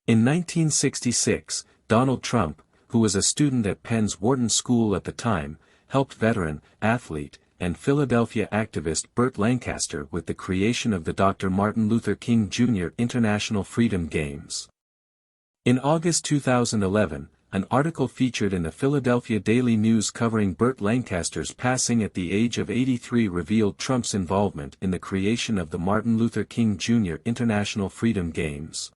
In 1966, Donald Trump, who was a student at Penn's Wharton School at the time, helped veteran, athlete, and Philadelphia activist Bert Lancaster with the creation of the Dr. Martin Luther King Jr. International Freedom Games. In August 2011, an article featured in the Philadelphia Daily News covering Bert Lancaster's passing at the age of 83 revealed Trump's involvement in the creation of the Martin Luther King Jr. International Freedom Games.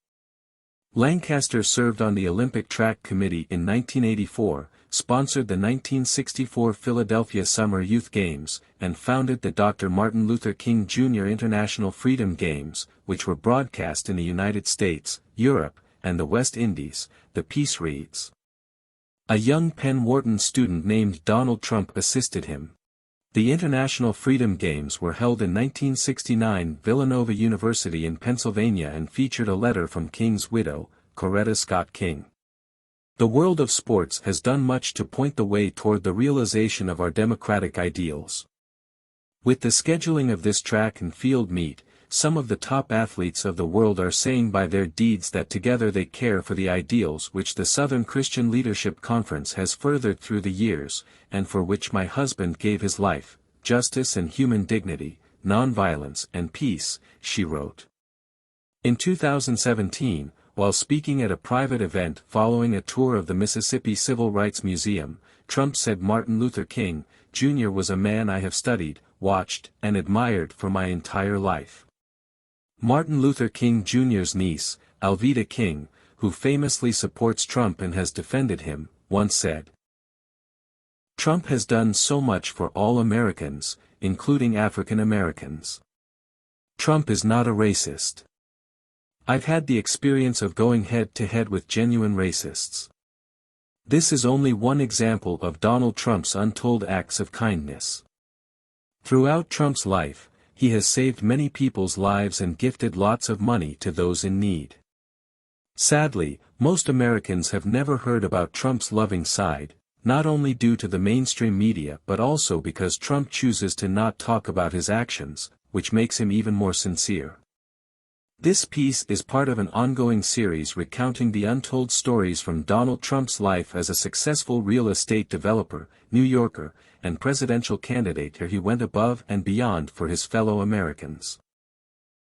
Lancaster served on the Olympic Track Committee in 1984, sponsored the 1964 Philadelphia Summer Youth Games, and founded the Dr. Martin Luther King Jr. International Freedom Games, which were broadcast in the United States, Europe, and the West Indies. The piece reads: a young Penn Wharton student named Donald Trump assisted him. The International Freedom Games were held in 1969 Villanova University in Pennsylvania and featured a letter from King's widow, Coretta Scott King. The world of sports has done much to point the way toward the realization of our democratic ideals. With the scheduling of this track and field meet, some of the top athletes of the world are saying by their deeds that together they care for the ideals which the Southern Christian Leadership Conference has furthered through the years, and for which my husband gave his life: justice and human dignity, nonviolence and peace, she wrote. In 2017, while speaking at a private event following a tour of the Mississippi Civil Rights Museum, Trump said Martin Luther King, Jr. was a man I have studied, watched, and admired for my entire life. Martin Luther King Jr.'s niece, Alveda King, who famously supports Trump and has defended him, once said, "Trump has done so much for all Americans, including African Americans. Trump is not a racist. I've had the experience of going head-to-head with genuine racists. This is only one example of Donald Trump's untold acts of kindness. Throughout Trump's life, he has saved many people's lives and gifted lots of money to those in need. Sadly, most Americans have never heard about Trump's loving side, not only due to the mainstream media but also because Trump chooses to not talk about his actions, which makes him even more sincere." This piece is part of an ongoing series recounting the untold stories from Donald Trump's life as a successful real estate developer, New Yorker, and presidential candidate. He went above and beyond for his fellow Americans.